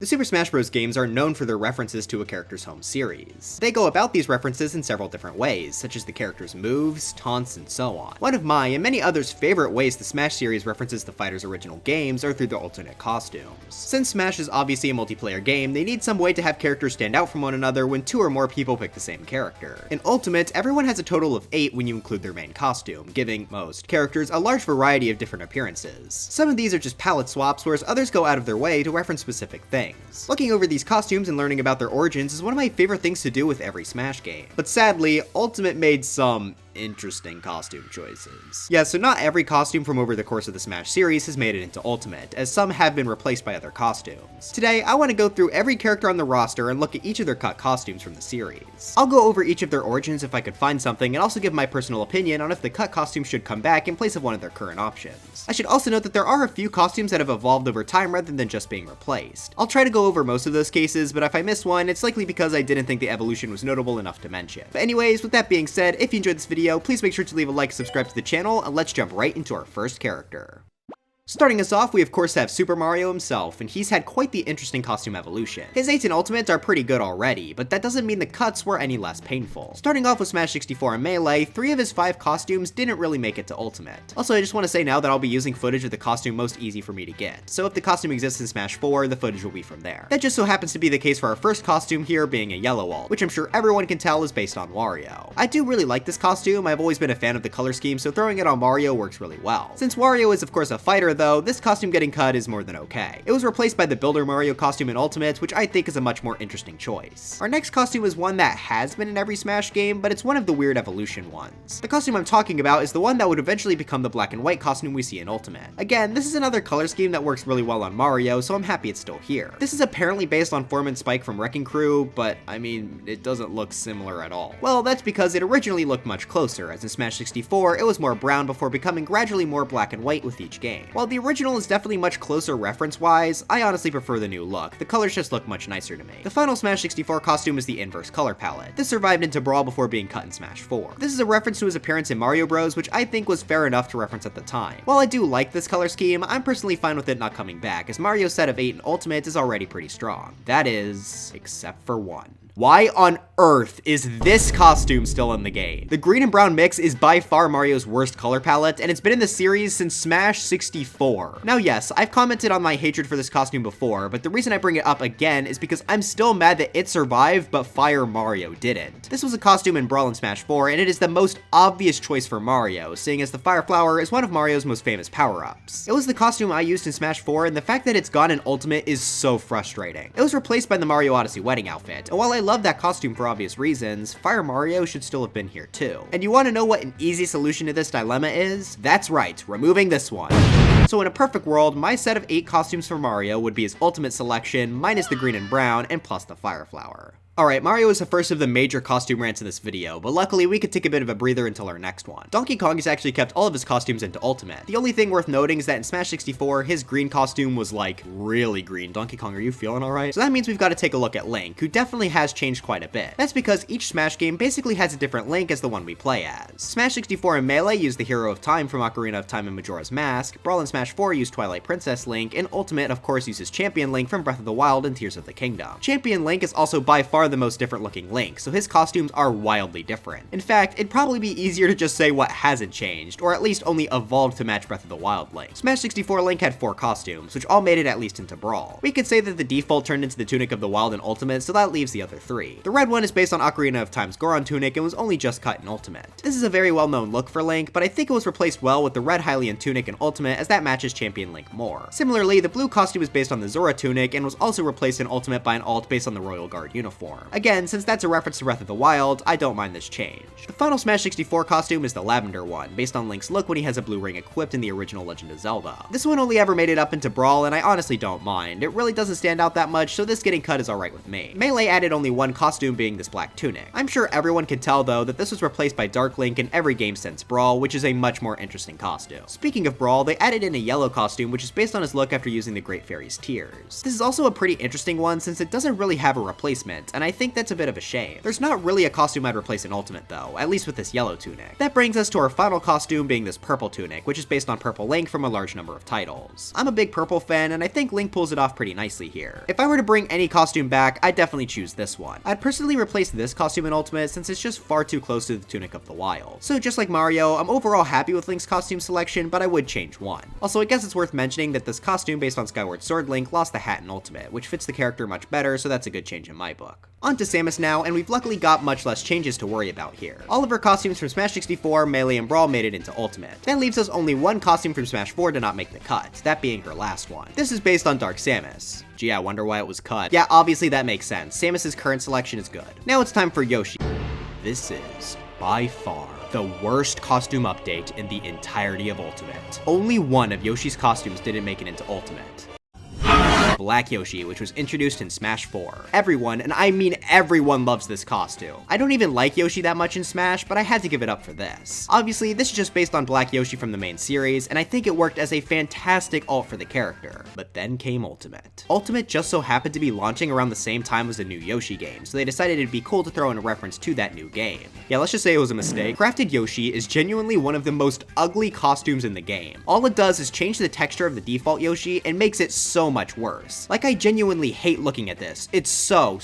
The Super Smash Bros. Games are known for their references to a character's home series. They go about these references in several different ways, such as the character's moves, taunts, and so on. One of my, and many others' favorite ways the Smash series references the fighters' original games are through their alternate costumes. Since Smash is obviously a multiplayer game, they need some way to have characters stand out from one another when 2 or more people pick the same character. In Ultimate, everyone has a total of 8 when you include their main costume, giving most characters a large variety of different appearances. Some of these are just palette swaps, whereas others go out of their way to reference specific things. Looking over these costumes and learning about their origins is one of my favorite things to do with every Smash game. But sadly, Ultimate made some interesting costume choices. Yeah, so not every costume from over the course of the Smash series has made it into Ultimate, as some have been replaced by other costumes. Today, I want to go through every character on the roster and look at each of their cut costumes from the series. I'll go over each of their origins if I could find something, and also give my personal opinion on if the cut costume should come back in place of one of their current options. I should also note that there are a few costumes that have evolved over time rather than just being replaced. I'll try to go over most of those cases, but if I miss one, it's likely because I didn't think the evolution was notable enough to mention. But anyways, with that being said, if you enjoyed this video, please make sure to leave a like, subscribe to the channel, and let's jump right into our first character. Starting us off, we of course have Super Mario himself, and he's had quite the interesting costume evolution. His 8s in Ultimate are pretty good already, but that doesn't mean the cuts were any less painful. Starting off with Smash 64 and Melee, 3 of his 5 costumes didn't really make it to Ultimate. Also, I just want to say now that I'll be using footage of the costume most easy for me to get, so if the costume exists in Smash 4, the footage will be from there. That just so happens to be the case for our first costume here being a yellow ult, which I'm sure everyone can tell is based on Wario. I do really like this costume. I've always been a fan of the color scheme, so throwing it on Mario works really well. Since Wario is of course a fighter though, this costume getting cut is more than okay. It was replaced by the Builder Mario costume in Ultimate, which I think is a much more interesting choice. Our next costume is one that has been in every Smash game, but it's one of the weird evolution ones. The costume I'm talking about is the one that would eventually become the black and white costume we see in Ultimate. Again, this is another color scheme that works really well on Mario, so I'm happy it's still here. This is apparently based on Foreman Spike from Wrecking Crew, but I mean, it doesn't look similar at all. Well, that's because it originally looked much closer, as in Smash 64, it was more brown before becoming gradually more black and white with each game. While the original is definitely much closer reference-wise, I honestly prefer the new look. The colors just look much nicer to me. The final Smash 64 costume is the inverse color palette. This survived into Brawl before being cut in Smash 4. This is a reference to his appearance in Mario Bros, which I think was fair enough to reference at the time. While I do like this color scheme, I'm personally fine with it not coming back, as Mario's set of 8 in Ultimate is already pretty strong. That is, except for one. Why on earth is this costume still in the game? The green and brown mix is by far Mario's worst color palette, and it's been in the series since Smash 64. Now yes, I've commented on my hatred for this costume before, but the reason I bring it up again is because I'm still mad that it survived, but Fire Mario didn't. This was a costume in Brawl and Smash 4, and it is the most obvious choice for Mario, seeing as the Fire Flower is one of Mario's most famous power-ups. It was the costume I used in Smash 4, and the fact that it's gone in Ultimate is so frustrating. It was replaced by the Mario Odyssey wedding outfit, and while I love that costume for obvious reasons, Fire Mario should still have been here too. And you want to know what an easy solution to this dilemma is? That's right, removing this one. So in a perfect world, my set of 8 costumes for Mario would be his Ultimate selection, minus the green and brown, and plus the Fire Flower. Alright, Mario is the first of the major costume rants in this video, but luckily we could take a bit of a breather until our next one. Donkey Kong has actually kept all of his costumes into Ultimate. The only thing worth noting is that in Smash 64, his green costume was like, really green. Donkey Kong, are you feeling alright? So that means we've got to take a look at Link, who definitely has changed quite a bit. That's because each Smash game basically has a different Link as the one we play as. Smash 64 and Melee use the Hero of Time from Ocarina of Time and Majora's Mask, Brawl and Smash 4 use Twilight Princess Link, and Ultimate of course uses Champion Link from Breath of the Wild and Tears of the Kingdom. Champion Link is also by far the most different looking Link, so his costumes are wildly different. In fact, it'd probably be easier to just say what hasn't changed, or at least only evolved to match Breath of the Wild Link. Smash 64 Link had 4 costumes, which all made it at least into Brawl. We could say that the default turned into the Tunic of the Wild in Ultimate, so that leaves the other 3. The red one is based on Ocarina of Time's Goron tunic and was only just cut in Ultimate. This is a very well-known look for Link, but I think it was replaced well with the red Hylian tunic in Ultimate, as that matches Champion Link more. Similarly, the blue costume is based on the Zora tunic and was also replaced in Ultimate by an alt based on the Royal Guard uniform. Again, since that's a reference to Breath of the Wild, I don't mind this change. The final Smash 64 costume is the lavender one, based on Link's look when he has a blue ring equipped in the original Legend of Zelda. This one only ever made it up into Brawl, and I honestly don't mind. It really doesn't stand out that much, so this getting cut is alright with me. Melee added only one costume, being this black tunic. I'm sure everyone can tell though that this was replaced by Dark Link in every game since Brawl, which is a much more interesting costume. Speaking of Brawl, they added in a yellow costume, which is based on his look after using the Great Fairy's Tears. This is also a pretty interesting one since it doesn't really have a replacement, and I I think that's a bit of a shame. There's not really a costume I'd replace in Ultimate though, at least with this yellow tunic. That brings us to our final costume being this purple tunic, which is based on Purple Link from a large number of titles. I'm a big purple fan, and I think Link pulls it off pretty nicely here. If I were to bring any costume back, I'd definitely choose this one. I'd personally replace this costume in Ultimate since it's just far too close to the Tunic of the Wild. So just like Mario, I'm overall happy with Link's costume selection, but I would change one. Also, I guess it's worth mentioning that this costume based on Skyward Sword Link lost the hat in Ultimate, which fits the character much better, so that's a good change in my book. On to Samus now, and we've luckily got much less changes to worry about here. All of her costumes from Smash 64, Melee, and Brawl made it into Ultimate. That leaves us only one costume from Smash 4 to not make the cut, that being her last one. This is based on Dark Samus. Gee, I wonder why it was cut. Yeah, obviously that makes sense. Samus's current selection is good. Now it's time for Yoshi. This is, by far, the worst costume update in the entirety of Ultimate. Only one of Yoshi's costumes didn't make it into Ultimate. Black Yoshi, which was introduced in Smash 4. Everyone, and I mean everyone, loves this costume. I don't even like Yoshi that much in Smash, but I had to give it up for this. Obviously, this is just based on Black Yoshi from the main series, and I think it worked as a fantastic ult for the character. But then came Ultimate. Ultimate just so happened to be launching around the same time as the new Yoshi game, so they decided it'd be cool to throw in a reference to that new game. Yeah, let's just say it was a mistake. Crafted Yoshi is genuinely one of the most ugly costumes in the game. All it does is change the texture of the default Yoshi and makes it so much worse. Like, I genuinely hate looking at this. It's so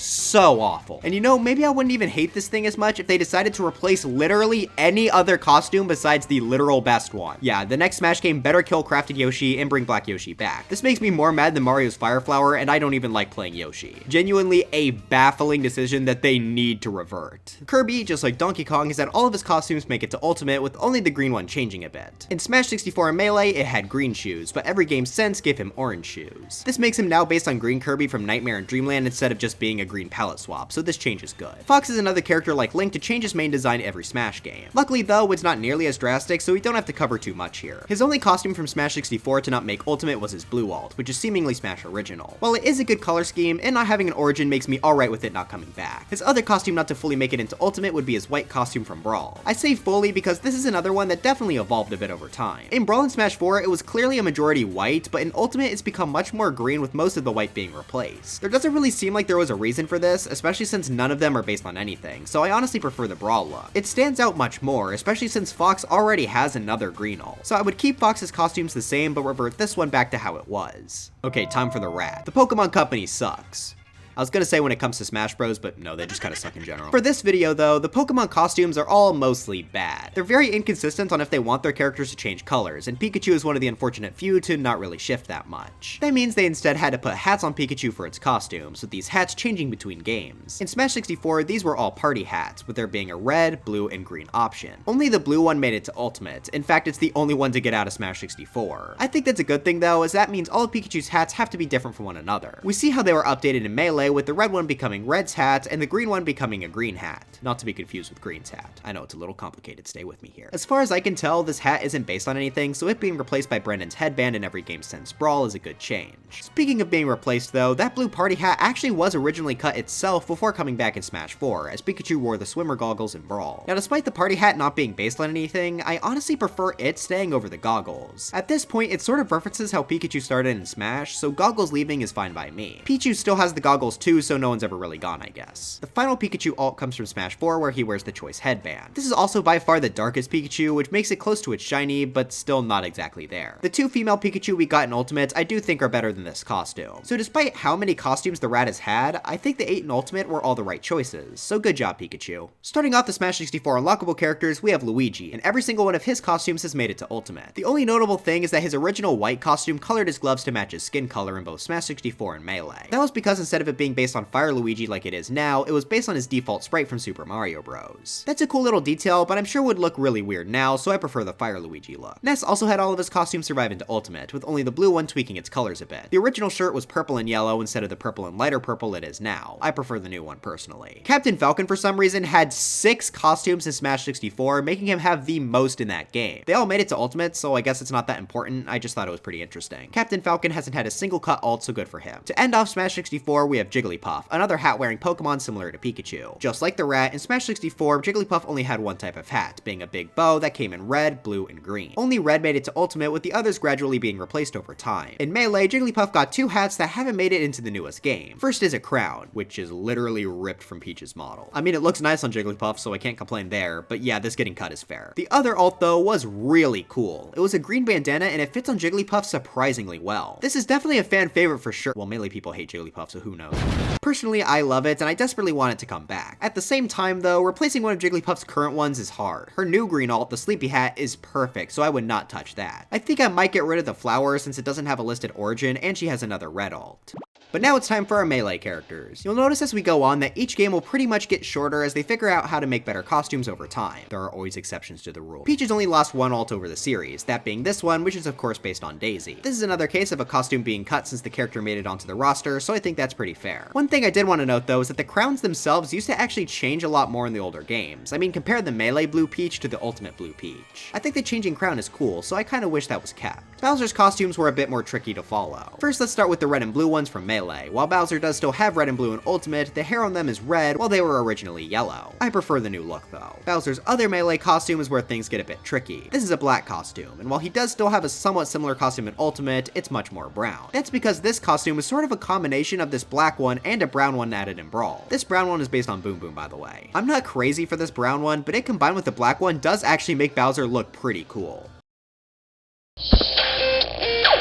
awful. And you know, maybe I wouldn't even hate this thing as much if they decided to replace literally any other costume besides the literal best one. Yeah, the next Smash game better kill Crafted Yoshi and bring Black Yoshi back. This makes me more mad than Mario's Fire Flower, and I don't even like playing Yoshi. Genuinely a baffling decision that they need to revert. Kirby, just like Donkey Kong, has had all of his costumes make it to Ultimate, with only the green one changing a bit. In Smash 64 and Melee, it had green shoes, but every game since gave him orange shoes. This makes him now based on Green Kirby from Nightmare and Dreamland instead of just being a green palette swap, so this change is good. Fox is another character like Link to change his main design every Smash game. Luckily though, it's not nearly as drastic, so we don't have to cover too much here. His only costume from Smash 64 to not make Ultimate was his blue ult, which is seemingly Smash original. While it is a good color scheme, and not having an origin makes me alright with it not coming back. His other costume not to fully make it into Ultimate would be his white costume from Brawl. I say fully because this is another one that definitely evolved a bit over time. In Brawl and Smash 4, it was clearly a majority white, but in Ultimate it's become much more green with most of the white being replaced. There doesn't really seem like there was a reason for this, especially since none of them are based on anything, so I honestly prefer the Brawl look. It stands out much more, especially since Fox already has another green ult. So I would keep Fox's costumes the same, but revert this one back to how it was. Okay, time for the rat. The Pokemon Company sucks. I was gonna say when it comes to Smash Bros, but no, they just kinda suck in general. For this video though, the Pokemon costumes are all mostly bad. They're very inconsistent on if they want their characters to change colors, and Pikachu is one of the unfortunate few to not really shift that much. That means they instead had to put hats on Pikachu for its costumes, with these hats changing between games. In Smash 64, these were all party hats, with there being a red, blue, and green option. Only the blue one made it to Ultimate. In fact, it's the only one to get out of Smash 64. I think that's a good thing though, as that means all of Pikachu's hats have to be different from one another. We see how they were updated in Melee, with the red one becoming Red's hat and the green one becoming a green hat. Not to be confused with Green's hat. I know it's a little complicated, stay with me here. As far as I can tell, this hat isn't based on anything, so it being replaced by Brendan's headband in every game since Brawl is a good change. Speaking of being replaced though, that blue party hat actually was originally cut itself before coming back in Smash 4, as Pikachu wore the swimmer goggles in Brawl. Now despite the party hat not being based on anything, I honestly prefer it staying over the goggles. At this point, it sort of references how Pikachu started in Smash, so goggles leaving is fine by me. Pichu still has the goggles too, so no one's ever really gone, I guess. The final Pikachu ult comes from Smash 4 where he wears the choice headband. This is also by far the darkest Pikachu, which makes it close to its shiny, but still not exactly there. The two female Pikachu we got in Ultimate I do think are better than this costume. So despite how many costumes the rat has had, I think the 8 in Ultimate were all the right choices, so good job Pikachu. Starting off the Smash 64 unlockable characters, we have Luigi, and every single one of his costumes has made it to Ultimate. The only notable thing is that his original white costume colored his gloves to match his skin color in both Smash 64 and Melee. That was because instead of it being based on Fire Luigi like it is now, it was based on his default sprite from Super Mario Bros. That's a cool little detail, but I'm sure would look really weird now, so I prefer the Fire Luigi look. Ness also had all of his costumes survive into Ultimate, with only the blue one tweaking its colors a bit. The original shirt was purple and yellow instead of the purple and lighter purple it is now. I prefer the new one personally. Captain Falcon for some reason had 6 costumes in Smash 64, making him have the most in that game. They all made it to Ultimate, so I guess it's not that important, I just thought it was pretty interesting. Captain Falcon hasn't had a single cut ult, so good for him. To end off Smash 64, we have Jigglypuff, another hat-wearing Pokemon similar to Pikachu. Just like the rat, in Smash 64, Jigglypuff only had one type of hat, being a big bow that came in red, blue, and green. Only red made it to Ultimate, with the others gradually being replaced over time. In Melee, Jigglypuff got two hats that haven't made it into the newest game. First is a crown, which is literally ripped from Peach's model. I mean, it looks nice on Jigglypuff, so I can't complain there, but yeah, this getting cut is fair. The other alt, though, was really cool. It was a green bandana, and it fits on Jigglypuff surprisingly well. This is definitely a fan favorite for sure. Well, Melee people hate Jigglypuff, so who knows. Personally, I love it, and I desperately want it to come back. At the same time, though, replacing one of Jigglypuff's current ones is hard. Her new green alt, the Sleepy Hat, is perfect, so I would not touch that. I think I might get rid of the flower since it doesn't have a listed origin, and she has another red alt. But now it's time for our Melee characters. You'll notice as we go on that each game will pretty much get shorter as they figure out how to make better costumes over time. There are always exceptions to the rule. Peach has only lost one alt over the series, that being this one, which is of course based on Daisy. This is another case of a costume being cut since the character made it onto the roster, so I think that's pretty fair. One thing I did want to note though is that the crowns themselves used to actually change a lot more in the older games. I mean, compare the Melee Blue Peach to the Ultimate Blue Peach. I think the changing crown is cool, so I kinda wish that was kept. Bowser's costumes were a bit more tricky to follow. First, let's start with the red and blue ones from Melee. While Bowser does still have red and blue in Ultimate, the hair on them is red while they were originally yellow. I prefer the new look though. Bowser's other Melee costume is where things get a bit tricky. This is a black costume, and while he does still have a somewhat similar costume in Ultimate, it's much more brown. That's because this costume is sort of a combination of this black one and a brown one added in Brawl. This brown one is based on Boom Boom, by the way. I'm not crazy for this brown one, but it combined with the black one does actually make Bowser look pretty cool.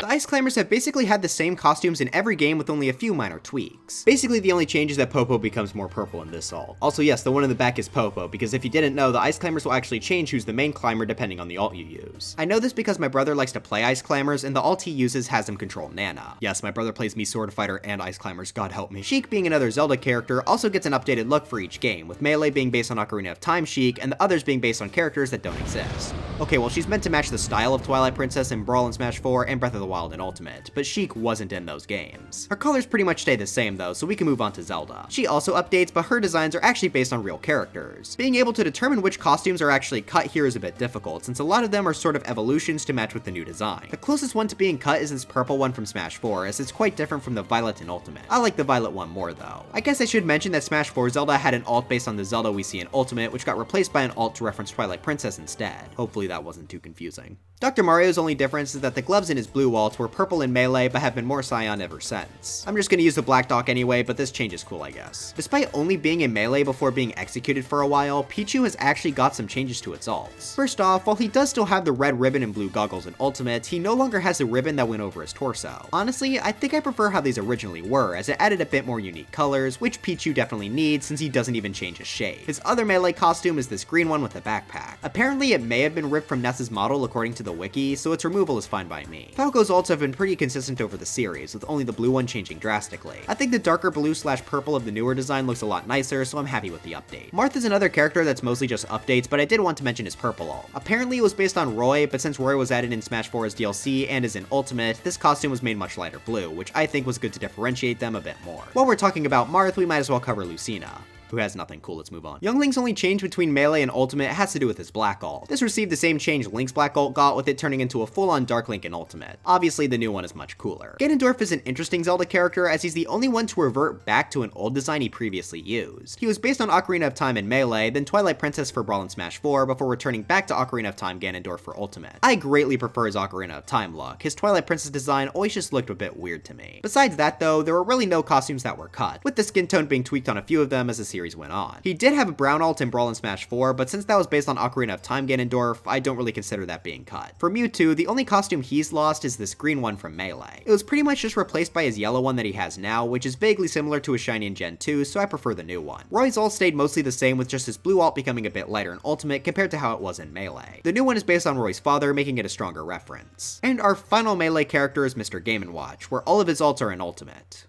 The Ice Climbers have basically had the same costumes in every game with only a few minor tweaks. Basically, the only change is that Popo becomes more purple in this alt. Also, yes, the one in the back is Popo, because if you didn't know, the Ice Climbers will actually change who's the main climber depending on the alt you use. I know this because my brother likes to play Ice Climbers, and the alt he uses has him control Nana. Yes, my brother plays me Sword Fighter and Ice Climbers, God help me. Sheik, being another Zelda character, also gets an updated look for each game, with Melee being based on Ocarina of Time Sheik, and the others being based on characters that don't exist. Okay, well, she's meant to match the style of Twilight Princess in Brawl and Smash 4 and Breath of the Wild in Ultimate, but Sheik wasn't in those games. Her colors pretty much stay the same though, so we can move on to Zelda. She also updates, but her designs are actually based on real characters. Being able to determine which costumes are actually cut here is a bit difficult, since a lot of them are sort of evolutions to match with the new design. The closest one to being cut is this purple one from Smash 4, as it's quite different from the Violet in Ultimate. I like the Violet one more though. I guess I should mention that Smash 4 Zelda had an alt based on the Zelda we see in Ultimate, which got replaced by an alt to reference Twilight Princess instead. Hopefully that wasn't too confusing. Dr. Mario's only difference is that the gloves in his blue alt were purple in Melee, but have been more cyan ever since. I'm just gonna use the black dock anyway, but this change is cool, I guess. Despite only being in Melee before being executed for a while, Pichu has actually got some changes to its alts. First off, while he does still have the red ribbon and blue goggles in Ultimate, he no longer has the ribbon that went over his torso. Honestly, I think I prefer how these originally were, as it added a bit more unique colors, which Pichu definitely needs since he doesn't even change his shape. His other Melee costume is this green one with a backpack. Apparently it may have been ripped from Ness's model according to the wiki, so its removal is fine by me. Falco's alts have been pretty consistent over the series, with only the blue one changing drastically. I think the darker blue/purple of the newer design looks a lot nicer, so I'm happy with the update. Martha's another character that's mostly just updates, but I did want to mention his purple alt. Apparently it was based on Roy, but since Roy was added in Smash 4 as DLC and is in Ultimate, this costume was made much lighter blue, which I think was good to differentiate them a bit more. While we're talking about Marth, we might as well cover Lucina, who has nothing cool. Let's move on. Youngling's only change between Melee and Ultimate has to do with his black alt. This received the same change Link's black alt got, with it turning into a full-on Dark Link in Ultimate. Obviously, the new one is much cooler. Ganondorf is an interesting Zelda character, as he's the only one to revert back to an old design he previously used. He was based on Ocarina of Time in Melee, then Twilight Princess for Brawl and Smash 4, before returning back to Ocarina of Time Ganondorf for Ultimate. I greatly prefer his Ocarina of Time look. His Twilight Princess design always just looked a bit weird to me. Besides that though, there were really no costumes that were cut, with the skin tone being tweaked on a few of them as the series went on. He did have a brown alt in Brawl and Smash 4, but since that was based on Ocarina of Time Ganondorf, I don't really consider that being cut. For Mewtwo, the only costume he's lost is this green one from Melee. It was pretty much just replaced by his yellow one that he has now, which is vaguely similar to his shiny in Gen 2, so I prefer the new one. Roy's alt stayed mostly the same, with just his blue alt becoming a bit lighter in Ultimate compared to how it was in Melee. The new one is based on Roy's father, making it a stronger reference. And our final Melee character is Mr. Game & Watch, where all of his alts are in Ultimate.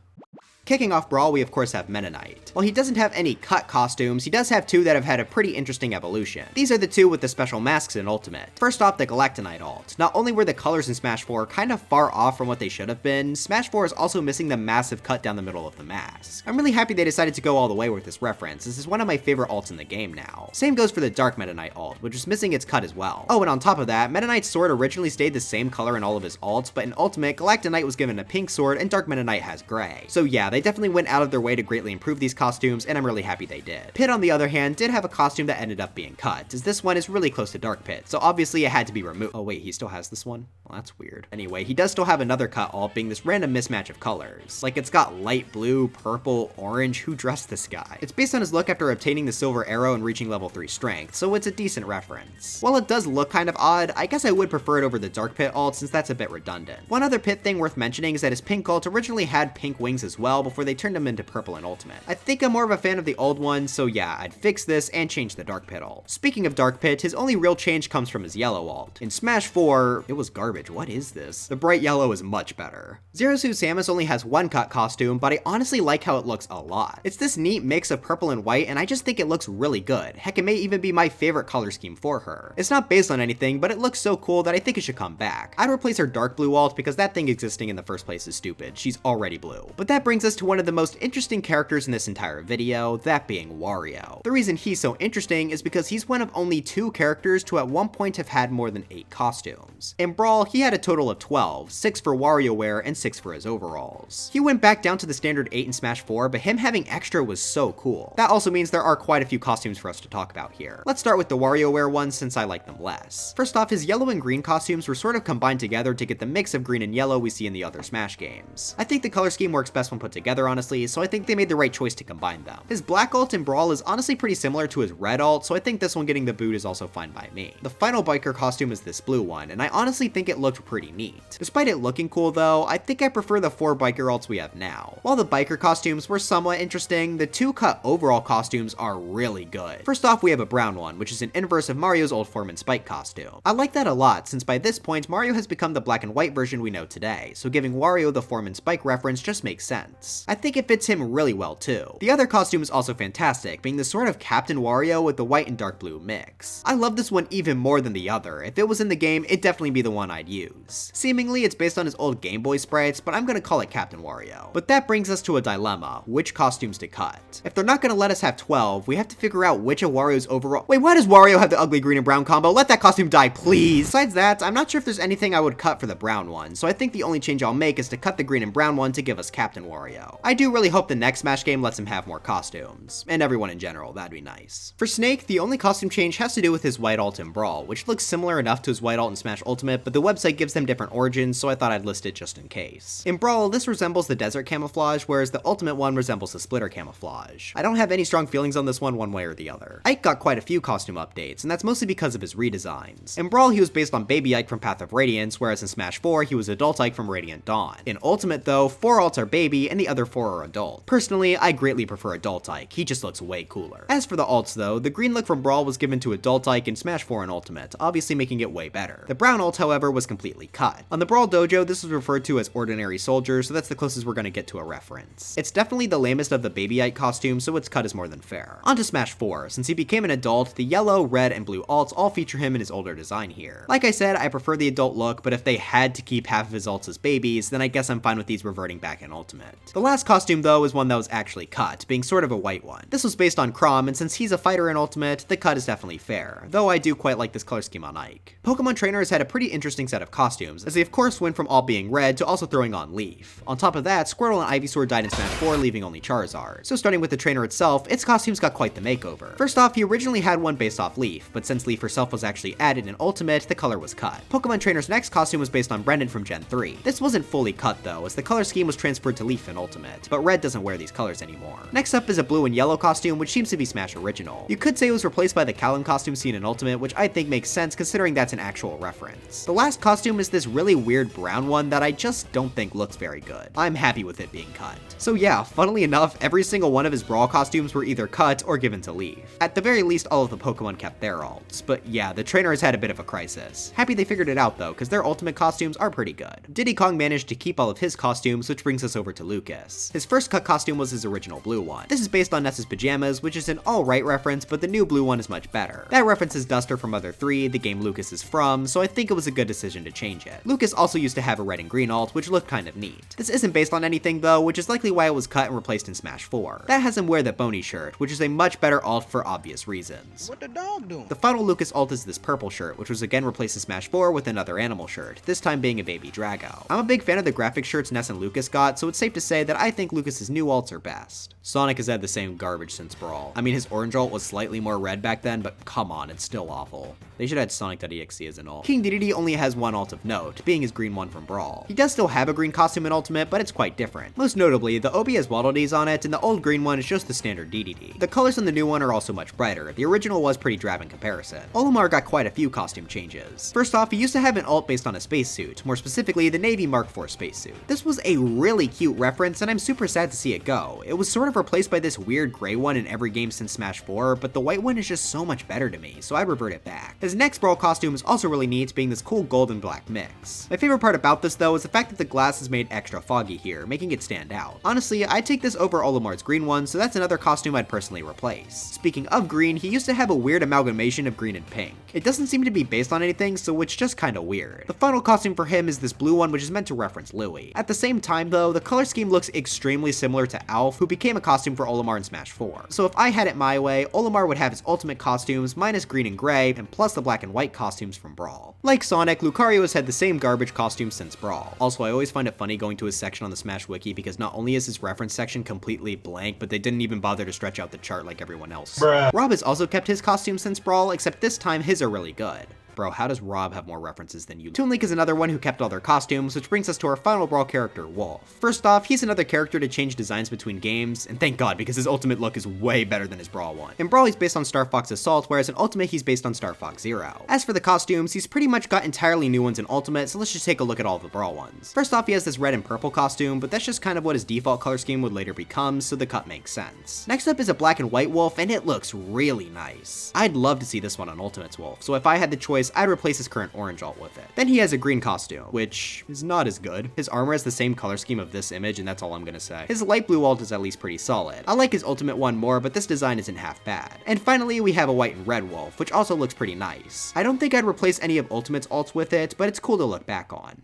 Kicking off Brawl, we of course have Meta Knight. While he doesn't have any cut costumes, he does have two that have had a pretty interesting evolution. These are the two with the special masks in Ultimate. First off, the Galactonite alt. Not only were the colors in Smash 4 kind of far off from what they should have been, Smash 4 is also missing the massive cut down the middle of the mask. I'm really happy they decided to go all the way with this reference. This is one of my favorite alts in the game now. Same goes for the Dark Meta Knight alt, which is missing its cut as well. Oh, and on top of that, Meta Knight's sword originally stayed the same color in all of his alts, but in Ultimate, Galactonite was given a pink sword and Dark Meta Knight has gray. So yeah, they definitely went out of their way to greatly improve these costumes, and I'm really happy they did. Pit, on the other hand, did have a costume that ended up being cut, as this one is really close to Dark Pit, so obviously it had to be removed. Oh wait, he still has this one? Well, that's weird. Anyway, he does still have another cut alt, being this random mismatch of colors. Like, it's got light blue, purple, orange. Who dressed this guy? It's based on his look after obtaining the silver arrow and reaching level 3 strength, so it's a decent reference. While it does look kind of odd, I guess I would prefer it over the Dark Pit alt since that's a bit redundant. One other Pit thing worth mentioning is that his pink alt originally had pink wings as well before they turned him into purple in Ultimate. I think I'm more of a fan of the old one, so yeah, I'd fix this and change the Dark Pit alt. Speaking of Dark Pit, his only real change comes from his yellow alt. In Smash 4, it was garbage. What is this? The bright yellow is much better. Zero Suit Samus only has one cut costume, but I honestly like how it looks a lot. It's this neat mix of purple and white, and I just think it looks really good. Heck, it may even be my favorite color scheme for her. It's not based on anything, but it looks so cool that I think it should come back. I'd replace her dark blue alt because that thing existing in the first place is stupid. She's already blue. But that brings us to one of the most interesting characters in this entire video, that being Wario. The reason he's so interesting is because he's one of only 2 characters to at one point have had more than 8 costumes. In Brawl, he had a total of 12, 6 for WarioWare and 6 for his overalls. He went back down to the standard 8 in Smash 4, but him having extra was so cool. That also means there are quite a few costumes for us to talk about here. Let's start with the WarioWare ones since I like them less. First off, his yellow and green costumes were sort of combined together to get the mix of green and yellow we see in the other Smash games. I think the color scheme works best when put together, honestly, so I think they made the right choice to combine them. His black alt in Brawl is honestly pretty similar to his red alt, so I think this one getting the boot is also fine by me. The final biker costume is this blue one, and I honestly think it looked pretty neat. Despite it looking cool though, I think I prefer the 4 biker alts we have now. While the biker costumes were somewhat interesting, the 2 cut overall costumes are really good. First off, we have a brown one, which is an inverse of Mario's old form and Spike costume. I like that a lot, since by this point, Mario has become the black and white version we know today, so giving Wario the form and Spike reference just makes sense. I think it fits him really well too. The other costume is also fantastic, being the sort of Captain Wario with the white and dark blue mix. I love this one even more than the other. If it was in the game, it'd definitely be the one I'd use. Seemingly, it's based on his old Game Boy sprites, but I'm gonna call it Captain Wario. But that brings us to a dilemma: which costumes to cut? If they're not gonna let us have 12, we have to figure out which of Wario's overall— Wait, why does Wario have the ugly green and brown combo? Let that costume die, please! Besides that, I'm not sure if there's anything I would cut for the brown one, so I think the only change I'll make is to cut the green and brown one to give us Captain Wario. I do really hope the next Smash game lets him have more costumes. And everyone in general, that'd be nice. For Snake, the only costume change has to do with his white alt in Brawl, which looks similar enough to his white alt in Smash Ultimate, but the website gives them different origins, so I thought I'd list it just in case. In Brawl, this resembles the desert camouflage, whereas the Ultimate one resembles the splitter camouflage. I don't have any strong feelings on this one way or the other. Ike got quite a few costume updates, and that's mostly because of his redesigns. In Brawl, he was based on Baby Ike from Path of Radiance, whereas in Smash 4, he was Adult Ike from Radiant Dawn. In Ultimate though, 4 alts are Baby, and the other 4 are Adult. Personally, I greatly prefer Adult Ike, he just looks way cooler. As for the alts though, the green look from Brawl was given to Adult Ike in Smash 4 and Ultimate, obviously making it way better. The brown alt, however, was completely cut. On the Brawl Dojo, this was referred to as Ordinary Soldier, so that's the closest we're gonna get to a reference. It's definitely the lamest of the Baby Ike costumes, so its cut is more than fair. On to Smash 4, since he became an adult, the yellow, red, and blue alts all feature him in his older design here. Like I said, I prefer the adult look, but if they had to keep half of his alts as babies, then I guess I'm fine with these reverting back in Ultimate. The last costume though is one that was actually cut, being sort of a white one. This was based on Chrom, and since he's a fighter in Ultimate, the cut is definitely fair, though I do quite like this color scheme on Ike. Pokemon Trainer has had a pretty interesting set of costumes, as they of course went from all being red to also throwing on Leaf. On top of that, Squirtle and Ivysaur died in Smash 4, leaving only Charizard. So starting with the trainer itself, its costumes got quite the makeover. First off, he originally had one based off Leaf, but since Leaf herself was actually added in Ultimate, the color was cut. Pokemon Trainer's next costume was based on Brendan from Gen 3. This wasn't fully cut though, as the color scheme was transferred to Leaf in Ultimate, but Red doesn't wear these colors anymore. Next up is a blue and yellow costume, which seems to be Smash original. You could say it was replaced by the Callum costume seen in Ultimate, which I think makes sense considering that's an actual reference. The last costume is this really weird brown one that I just don't think looks very good. I'm happy with it being cut. So yeah, funnily enough, every single one of his Brawl costumes were either cut or given to Leaf. At the very least, all of the Pokemon kept their alts, but yeah, the trainer has had a bit of a crisis. Happy they figured it out though, because their Ultimate costumes are pretty good. Diddy Kong managed to keep all of his costumes, which brings us over to Lucas. His first cut costume was his original blue one. This is based on Ness's pajamas, which is an alright reference, but the new blue one is much better. That references Duster from Mother 3, the game Lucas is from, so I think it was a good decision to change it. Lucas also used to have a red and green alt, which looked kind of neat. This isn't based on anything though, which is likely why it was cut and replaced in Smash 4. That has him wear the Boney shirt, which is a much better alt for obvious reasons. What the dog doing? The final Lucas alt is this purple shirt, which was again replaced in Smash 4 with another animal shirt, this time being a baby Drago. I'm a big fan of the graphic shirts Ness and Lucas got, so it's safe to say that I think Lucas's new alts are best. Sonic has had the same garbage since Brawl. I mean, his orange alt was slightly more red back then, but come on, it's still awful. They should have had Sonic.exe as an alt. King Dedede only has one alt of note, being his green one from Brawl. He does still have a green costume in Ultimate, but it's quite different. Most notably, the Obi has Waddle Dees on it, and the old green one is just the standard Dedede. The colors on the new one are also much brighter. The original was pretty drab in comparison. Olimar got quite a few costume changes. First off, he used to have an alt based on a spacesuit, more specifically the Navy Mark IV spacesuit. This was a really cute reference, and I'm super sad to see it go. It was sort of replaced by this weird gray one in every game since Smash 4, but the white one is just so much better to me, so I revert it back. His next Brawl costume is also really neat, being this cool gold and black mix. My favorite part about this though is the fact that the glass is made extra foggy here, making it stand out. Honestly, I'd take this over Olimar's green one, so that's another costume I'd personally replace. Speaking of green, he used to have a weird amalgamation of green and pink. It doesn't seem to be based on anything, so it's just kinda weird. The final costume for him is this blue one, which is meant to reference Louis. At the same time though, the color scheme looks extremely similar to Alf, who became a costume for Olimar in Smash 4. So if I had it my way, Olimar would have his ultimate costumes minus green and gray, and plus the black and white costumes from Brawl. Like Sonic, Lucario has had the same garbage costume since Brawl. Also, I always find it funny going to his section on the Smash Wiki because not only is his reference section completely blank, but they didn't even bother to stretch out the chart like everyone else. Bruh. Rob has also kept his costume since Brawl, except this time his are really good. Bro, how does Rob have more references than you? Toon Link is another one who kept all their costumes, which brings us to our final Brawl character, Wolf. First off, he's another character to change designs between games, and thank God, because his ultimate look is way better than his Brawl one. In Brawl, he's based on Star Fox Assault, whereas in Ultimate, he's based on Star Fox Zero. As for the costumes, he's pretty much got entirely new ones in Ultimate, so let's just take a look at all of the Brawl ones. First off, he has this red and purple costume, but that's just kind of what his default color scheme would later become, so the cut makes sense. Next up is a black and white Wolf, and it looks really nice. I'd love to see this one on Ultimate's Wolf, so if I had the choice, I'd replace his current orange alt with it. Then he has a green costume, which is not as good. His armor has the same color scheme of this image, and that's all I'm gonna say. His light blue alt is at least pretty solid. I like his ultimate one more, but this design isn't half bad. And finally, we have a white and red Wolf, which also looks pretty nice. I don't think I'd replace any of Ultimate's alts with it, but it's cool to look back on.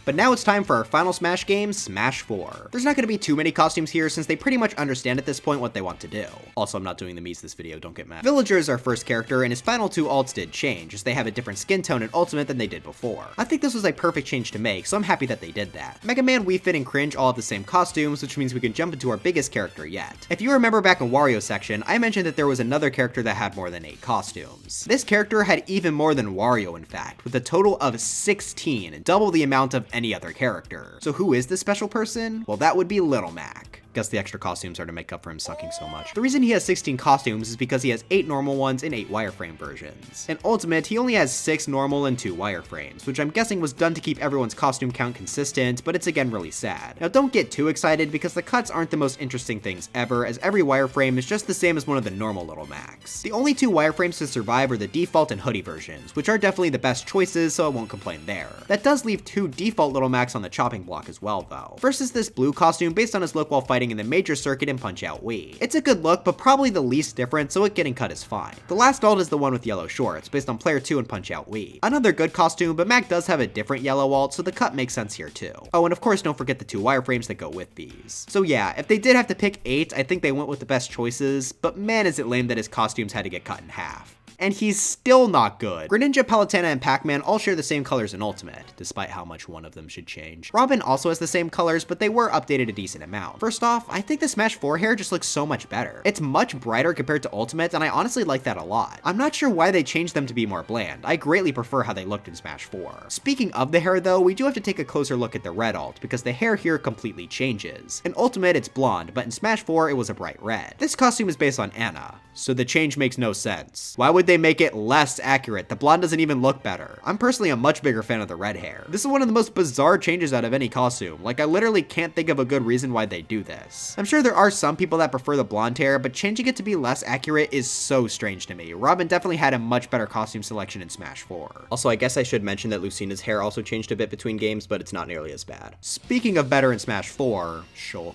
But now it's time for our final Smash game, Smash 4. There's not going to be too many costumes here since they pretty much understand at this point what they want to do. Also, I'm not doing the Miis this video, don't get mad. Villager is our first character, and his final two alts did change, as they have a different skin tone in Ultimate than they did before. I think this was a perfect change to make, so I'm happy that they did that. Mega Man, Wii Fit, and Cringe all have the same costumes, which means we can jump into our biggest character yet. If you remember back in Wario's section, I mentioned that there was another character that had more than 8 costumes. This character had even more than Wario, in fact, with a total of 16, double the amount of any other character. So who is this special person? Well, that would be Little Mac. Guess the extra costumes are to make up for him sucking so much. The reason he has 16 costumes is because he has 8 normal ones and 8 wireframe versions. In Ultimate, he only has 6 normal and 2 wireframes, which I'm guessing was done to keep everyone's costume count consistent, but it's again really sad. Now don't get too excited because the cuts aren't the most interesting things ever, as every wireframe is just the same as one of the normal Little Macs. The only 2 wireframes to survive are the default and hoodie versions, which are definitely the best choices, so I won't complain there. That does leave 2 default Little Macs on the chopping block as well though. First is this blue costume based on his look while fighting in the major circuit in Punch-Out Wii. It's a good look, but probably the least different, so it getting cut is fine. The last alt is the one with yellow shorts, based on Player 2 in Punch-Out Wii. Another good costume, but Mac does have a different yellow alt, so the cut makes sense here too. Oh, and of course don't forget the 2 wireframes that go with these. So yeah, if they did have to pick 8, I think they went with the best choices, but man is it lame that his costumes had to get cut in half. And he's still not good. Greninja, Palutena, and Pac-Man all share the same colors in Ultimate, despite how much one of them should change. Robin also has the same colors, but they were updated a decent amount. First off, I think the Smash 4 hair just looks so much better. It's much brighter compared to Ultimate, and I honestly like that a lot. I'm not sure why they changed them to be more bland. I greatly prefer how they looked in Smash 4. Speaking of the hair though, we do have to take a closer look at the red alt, because the hair here completely changes. In Ultimate, it's blonde, but in Smash 4, it was a bright red. This costume is based on Anna, so the change makes no sense. Why would they make it less accurate? The blonde doesn't even look better. I'm personally a much bigger fan of the red hair. This is one of the most bizarre changes out of any costume. Like, I literally can't think of a good reason why they do this. I'm sure there are some people that prefer the blonde hair, but changing it to be less accurate is so strange to me. Robin definitely had a much better costume selection in Smash 4. Also, I guess I should mention that Lucina's hair also changed a bit between games, but it's not nearly as bad. Speaking of better in Smash 4, Shulk.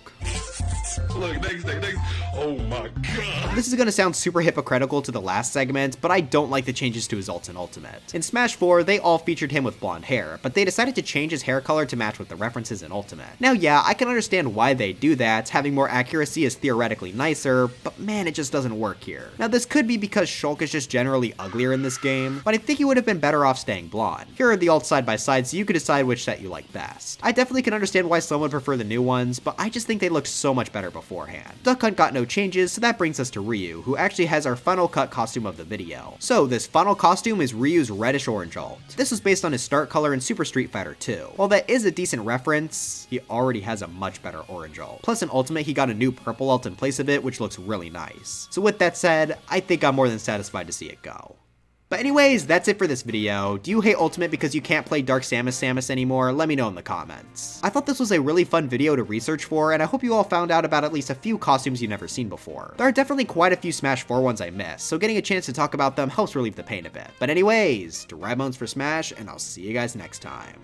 Look, next. Oh my god. This is gonna sound super hypocritical to the last segment, but I don't like the changes to his ult in Ultimate. In Smash 4, they all featured him with blonde hair, but they decided to change his hair color to match with the references in Ultimate. Now yeah, I can understand why they do that, having more accuracy is theoretically nicer, but man, it just doesn't work here. Now this could be because Shulk is just generally uglier in this game, but I think he would have been better off staying blonde. Here are the ults side by side so you can decide which set you like best. I definitely can understand why some would prefer the new ones, but I just think they looked so much better beforehand. Duck Hunt got no changes, so that brings us to Ryu, who actually has our funnel cut costume of the video. So this funnel costume is Ryu's reddish orange ult. This was based on his start color in Super Street Fighter 2. While that is a decent reference, he already has a much better orange ult. Plus in Ultimate he got a new purple ult in place of it, which looks really nice. So with that said, I think I'm more than satisfied to see it go. But anyways, that's it for this video. Do you hate Ultimate because you can't play Dark Samus anymore? Let me know in the comments. I thought this was a really fun video to research for, and I hope you all found out about at least a few costumes you've never seen before. There are definitely quite a few Smash 4 ones I missed, so getting a chance to talk about them helps relieve the pain a bit. But anyways, Dry Bones for Smash, and I'll see you guys next time.